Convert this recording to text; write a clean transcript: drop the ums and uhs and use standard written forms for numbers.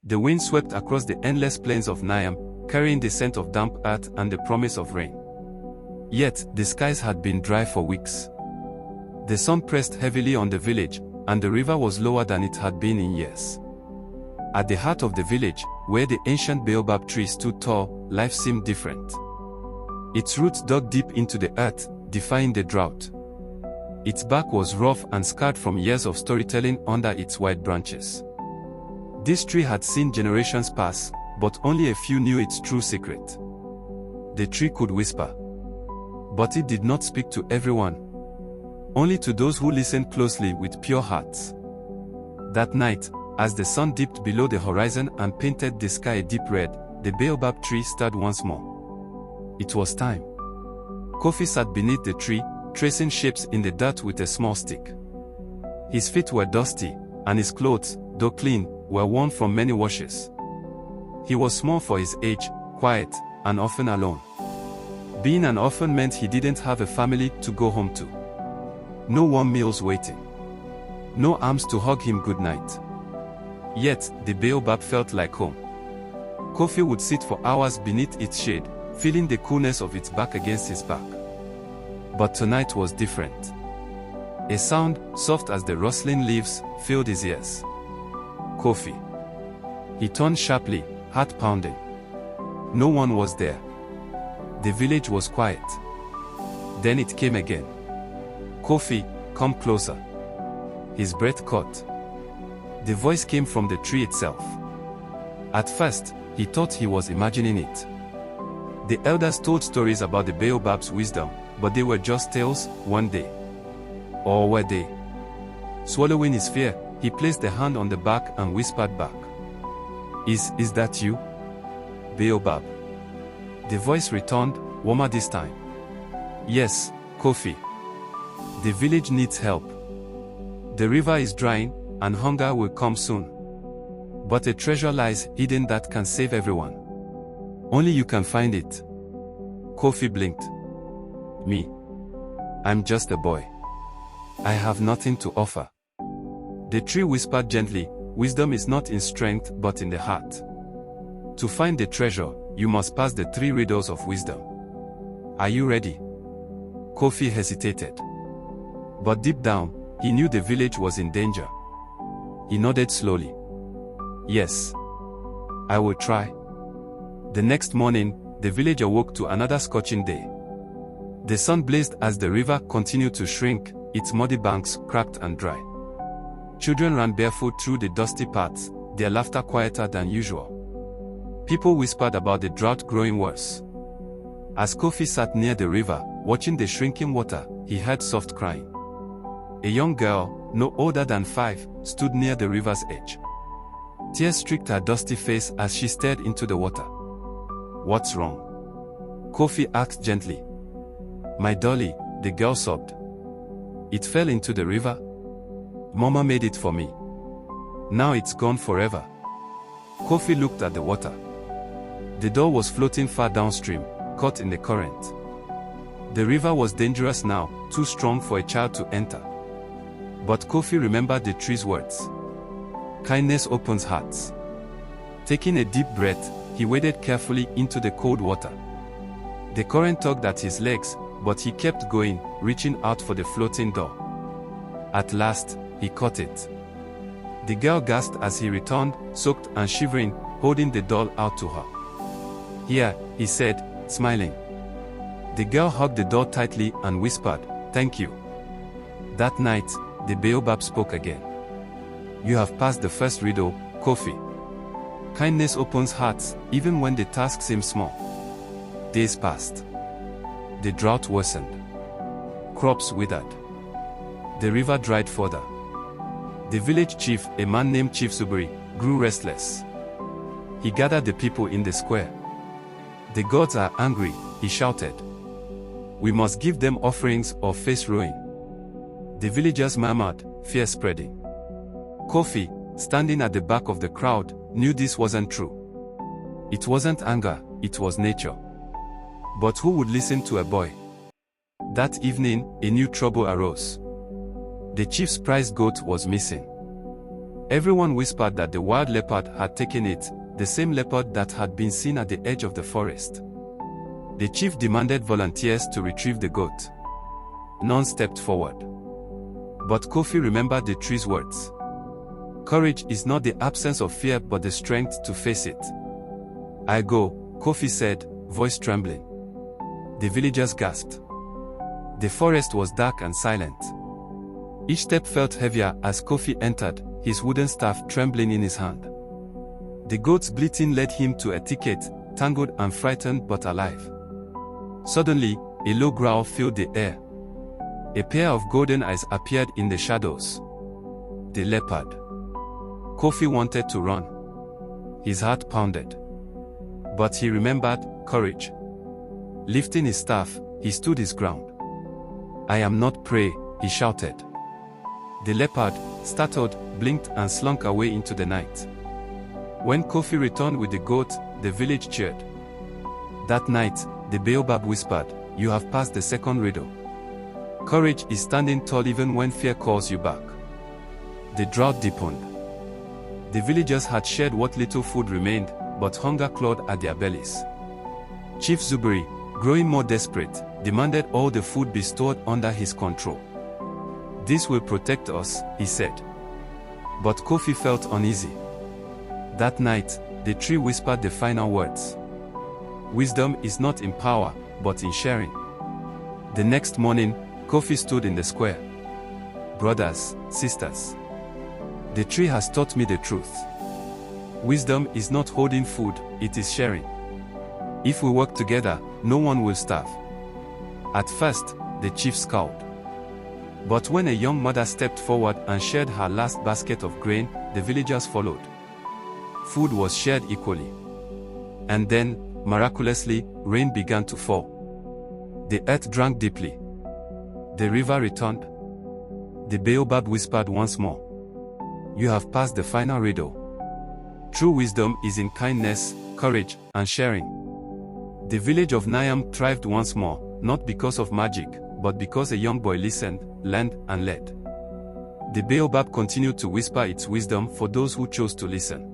The wind swept across the endless plains of Niam, carrying the scent of damp earth and the promise of rain. Yet, the skies had been dry for weeks. The sun pressed heavily on the village, and the river was lower than it had been in years. At the heart of the village, where the ancient Baobab tree stood tall, life seemed different. Its roots dug deep into the earth, defying the drought. Its bark was rough and scarred from years of storytelling under its wide branches. This tree had seen generations pass, but only a few knew its true secret. The tree could whisper. But it did not speak to everyone. Only to those who listened closely with pure hearts. That night, as the sun dipped below the horizon and painted the sky a deep red, the Baobab tree stirred once more. It was time. Kofi sat beneath the tree, tracing shapes in the dirt with a small stick. His feet were dusty, and his clothes, though clean, were worn from many washes. He was small for his age, quiet, and often alone. Being an orphan meant he didn't have a family to go home to. No warm meals waiting. No arms to hug him goodnight. Yet, the Baobab felt like home. Kofi would sit for hours beneath its shade, feeling the coolness of its bark against his back. But tonight was different. A sound, soft as the rustling leaves, filled his ears. Kofi. He turned sharply, heart pounding. No one was there. The village was quiet. Then it came again. Kofi, come closer. His breath caught. The voice came from the tree itself. At first, he thought he was imagining it. The elders told stories about the Baobab's wisdom, but they were just tales, one day. Or were they? Swallowing his fear, he placed a hand on the bark and whispered back. Is that you? Baobab. The voice returned, warmer this time. Yes, Kofi. The village needs help. The river is drying, and hunger will come soon. But a treasure lies hidden that can save everyone. Only you can find it. Kofi blinked. Me. I'm just a boy. I have nothing to offer. The tree whispered gently, wisdom is not in strength but in the heart. To find the treasure, you must pass the 3 riddles of wisdom. Are you ready? Kofi hesitated. But deep down, he knew the village was in danger. He nodded slowly. Yes. I will try. The next morning, the village awoke to another scorching day. The sun blazed as the river continued to shrink, its muddy banks cracked and dry. Children ran barefoot through the dusty paths, their laughter quieter than usual. People whispered about the drought growing worse. As Kofi sat near the river, watching the shrinking water, he heard soft crying. A young girl, no older than 5, stood near the river's edge. Tears streaked her dusty face as she stared into the water. What's wrong? Kofi asked gently. My dolly, the girl sobbed. It fell into the river. Mama made it for me. Now it's gone forever. Kofi looked at the water. The doll was floating far downstream, caught in the current. The river was dangerous now, too strong for a child to enter. But Kofi remembered the tree's words. Kindness opens hearts. Taking a deep breath, he waded carefully into the cold water. The current tugged at his legs, but he kept going, reaching out for the floating doll. At last, he caught it. The girl gasped as he returned, soaked and shivering, holding the doll out to her. Here, he said, smiling. The girl hugged the doll tightly and whispered, thank you. That night, the Baobab spoke again. You have passed the first riddle, Kofi. Kindness opens hearts, even when the task seems small. Days passed. The drought worsened. Crops withered. The river dried further. The village chief, a man named Chief Suburi, grew restless. He gathered the people in the square. The gods are angry, he shouted. We must give them offerings or face ruin. The villagers murmured, fear spreading. Kofi, standing at the back of the crowd, knew this wasn't true. It wasn't anger, it was nature. But who would listen to a boy? That evening, a new trouble arose. The chief's prized goat was missing. Everyone whispered that the wild leopard had taken it, the same leopard that had been seen at the edge of the forest. The chief demanded volunteers to retrieve the goat. None stepped forward. But Kofi remembered the tree's words. Courage is not the absence of fear but the strength to face it. I go, Kofi said, voice trembling. The villagers gasped. The forest was dark and silent. Each step felt heavier as Kofi entered, his wooden staff trembling in his hand. The goat's bleating led him to a thicket, tangled and frightened but alive. Suddenly, a low growl filled the air. A pair of golden eyes appeared in the shadows. The leopard. Kofi wanted to run. His heart pounded. But he remembered courage. Lifting his staff, he stood his ground. I am not prey, he shouted. The leopard, startled, blinked and slunk away into the night. When Kofi returned with the goat, the village cheered. That night, the Baobab whispered, you have passed the second riddle. Courage is standing tall even when fear calls you back. The drought deepened. The villagers had shared what little food remained, but hunger clawed at their bellies. Chief Zuberi, growing more desperate, demanded all the food be stored under his control. This will protect us, he said. But Kofi felt uneasy. That night, the tree whispered the final words. Wisdom is not in power, but in sharing. The next morning, Kofi stood in the square. Brothers, sisters. The tree has taught me the truth. Wisdom is not holding food, it is sharing. If we work together, no one will starve. At first, the chief scowled. But when a young mother stepped forward and shared her last basket of grain, the villagers followed. Food was shared equally. And then, miraculously, rain began to fall. The earth drank deeply. The river returned. The Baobab whispered once more. You have passed the final riddle. True wisdom is in kindness, courage, and sharing. The village of Niam thrived once more, not because of magic, but because a young boy listened, learned, and led. The Baobab continued to whisper its wisdom for those who chose to listen.